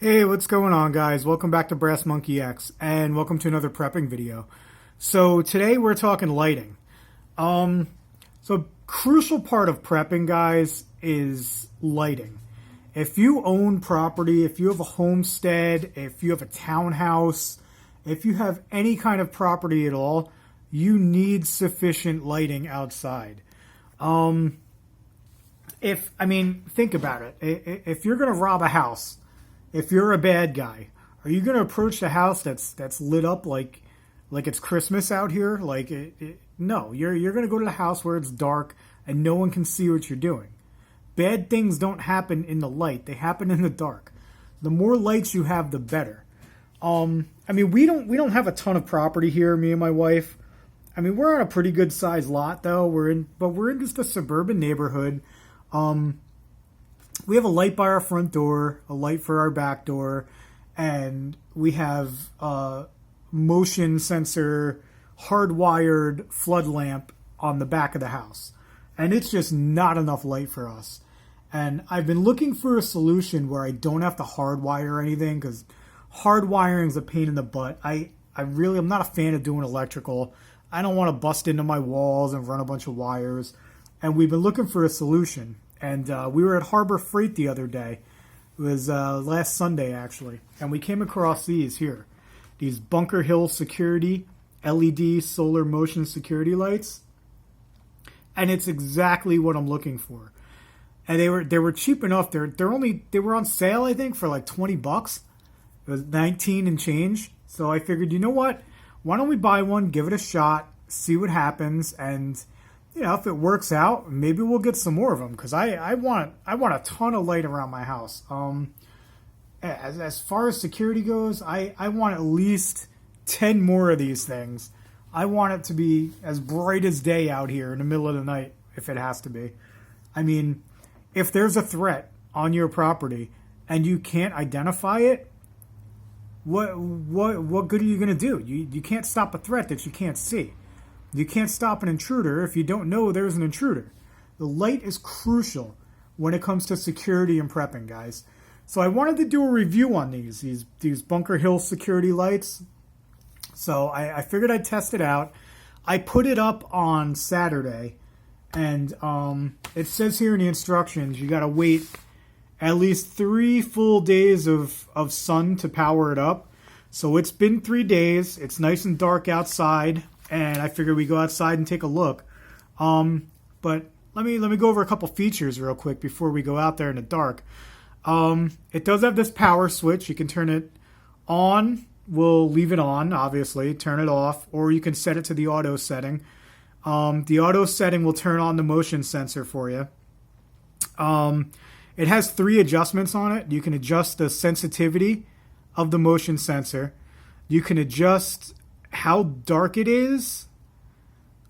Hey, what's going on, guys? Welcome back to Brass Monkey X, and welcome to another prepping video. So today we're talking lighting. So crucial part of prepping, guys, is lighting. If you own property, if you have a homestead, if you have a townhouse, if you have any kind of property at all, you need sufficient lighting outside. Think about it. If you're going to rob a house, if you're a bad guy, are you going to approach the house that's lit up like it's Christmas out here? No, you're going to go to the house where it's dark and no one can see what you're doing. Bad things don't happen in the light; they happen in the dark. The more lights you have, the better. We don't have a ton of property here, me and my wife. We're on a pretty good sized lot though. We're in just a suburban neighborhood. We have a light by our front door, a light for our back door, and we have a motion sensor hardwired flood lamp on the back of the house. And it's just not enough light for us. And I've been looking for a solution where I don't have to hardwire anything, because hardwiring is a pain in the butt. I'm not a fan of doing electrical. I don't want to bust into my walls and run a bunch of wires. And we've been looking for a solution. And we were at Harbor Freight the other day. It was last Sunday, actually. And we came across these here. These Bunker Hill Security LED solar motion security lights. And it's exactly what I'm looking for. And they were cheap enough. They were on sale, I think, for like $20. It was 19 and change. So I figured, you know what? Why don't we buy one, give it a shot, see what happens, and if it works out, maybe we'll get some more of them, because I want a ton of light around my house. As far as security goes, I want at least 10 more of these things. I want it to be as bright as day out here in the middle of the night, if it has to be. If there's a threat on your property and you can't identify it, what good are you going to do? You can't stop a threat that you can't see. You can't stop an intruder if you don't know there's an intruder. The light is crucial when it comes to security and prepping, guys. So I wanted to do a review on these Bunker Hill security lights. So I figured I'd test it out. I put it up on Saturday, and it says here in the instructions you got to wait at least 3 full days of sun to power it up. So it's been 3 days. It's nice and dark outside. And I figured we go outside and take a look. But let me go over a couple features real quick before we go out there in the dark. It does have this power switch. You can turn it on. We'll leave it on, obviously. Turn it off. Or you can set it to the auto setting. The auto setting will turn on the motion sensor for you. It has 3 adjustments on it. You can adjust the sensitivity of the motion sensor. You can adjust how dark it is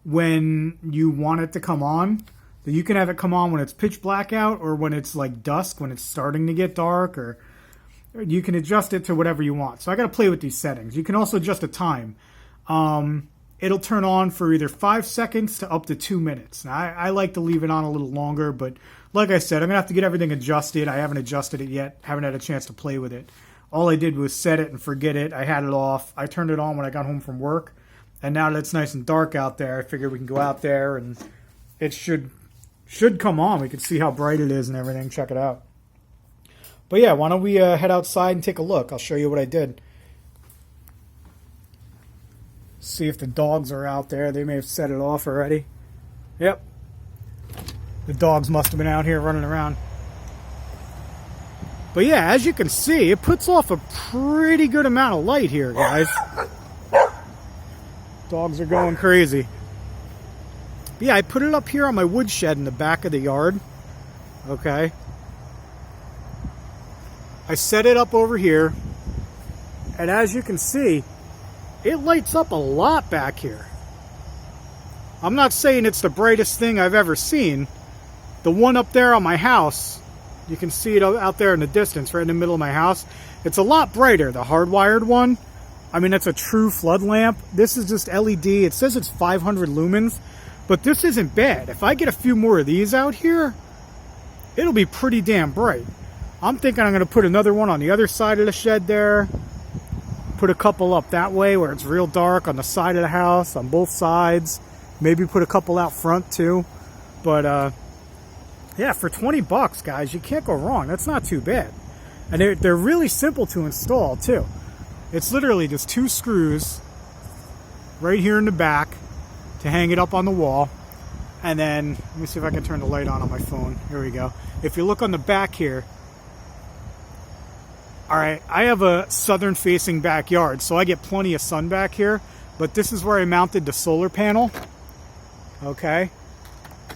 when you want it to come on. So you can have it come on when it's pitch black out, or when it's like dusk, when it's starting to get dark, or you can adjust it to whatever you want. So I got to play with these settings. You can also adjust the time. It'll turn on for either 5 seconds to up to 2 minutes. Now, I like to leave it on a little longer, but like I said, I'm going to have to get everything adjusted. I haven't adjusted it yet. Haven't had a chance to play with it. All I did was set it and forget it. I had it off. I turned it on when I got home from work. And now that it's nice and dark out there, I figured we can go out there and it should come on. We can see how bright it is and everything. Check it out. But yeah, why don't we head outside and take a look. I'll show you what I did. See if the dogs are out there. They may have set it off already. Yep. The dogs must have been out here running around. But yeah, as you can see, it puts off a pretty good amount of light here, guys. Dogs are going crazy. But yeah, I put it up here on my woodshed in the back of the yard. Okay. I set it up over here. And as you can see, it lights up a lot back here. I'm not saying it's the brightest thing I've ever seen. The one up there on my house, you can see it out there in the distance, right in the middle of my house. It's a lot brighter, the hardwired one. It's a true flood lamp. This is just LED. It says it's 500 lumens, but this isn't bad. If I get a few more of these out here, it'll be pretty damn bright. I'm thinking I'm going to put another one on the other side of the shed there. Put a couple up that way where it's real dark on the side of the house, on both sides. Maybe put a couple out front too. But yeah, for 20 bucks, guys, you can't go wrong. That's not too bad. And they're really simple to install too. It's literally just 2 screws right here in the back to hang it up on the wall. And then, let me see if I can turn the light on my phone. Here we go. If you look on the back here, all right, I have a southern facing backyard, so I get plenty of sun back here, but this is where I mounted the solar panel. Okay.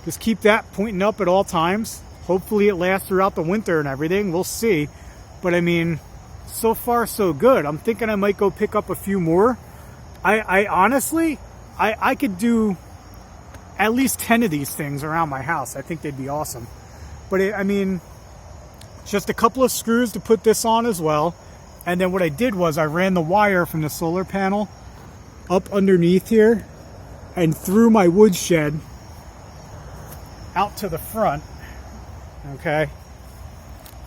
Just keep that pointing up at all times. Hopefully it lasts throughout the winter and everything. We'll see. But I mean, so far so good. I'm thinking I might go pick up a few more. I honestly, I could do at least 10 of these things around my house. I think they'd be awesome. But I mean, just a couple of screws to put this on as well. And then what I did was I ran the wire from the solar panel up underneath here and through my wood shed out to the front. Okay.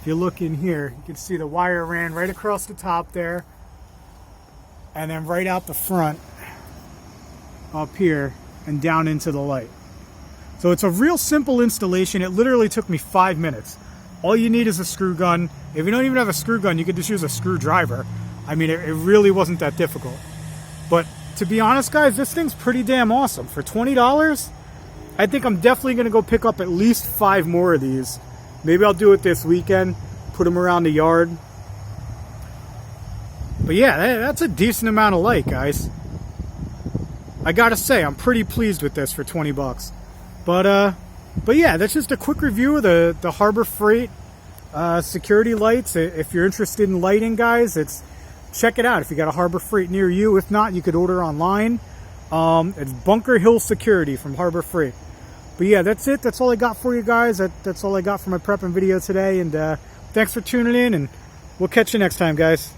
If you look in here, you can see the wire ran right across the top there. And then right out the front up here and down into the light. So it's a real simple installation. It literally took me 5 minutes. All you need is a screw gun. If you don't even have a screw gun, you could just use a screwdriver. I mean, it really wasn't that difficult. But to be honest, guys, this thing's pretty damn awesome. For $20, I think I'm definitely going to go pick up at least 5 more of these. Maybe I'll do it this weekend, put them around the yard. But yeah, that's a decent amount of light, guys. I gotta say, I'm pretty pleased with this for 20 bucks. But yeah, that's just a quick review of the Harbor Freight security lights. If you're interested in lighting, guys, check it out if you got a Harbor Freight near you. If not, you could order online. It's Bunker Hill Security from Harbor Freight. But yeah, that's it. That's all I got for you guys. That's all I got for my prepping video today. And thanks for tuning in, and we'll catch you next time, guys.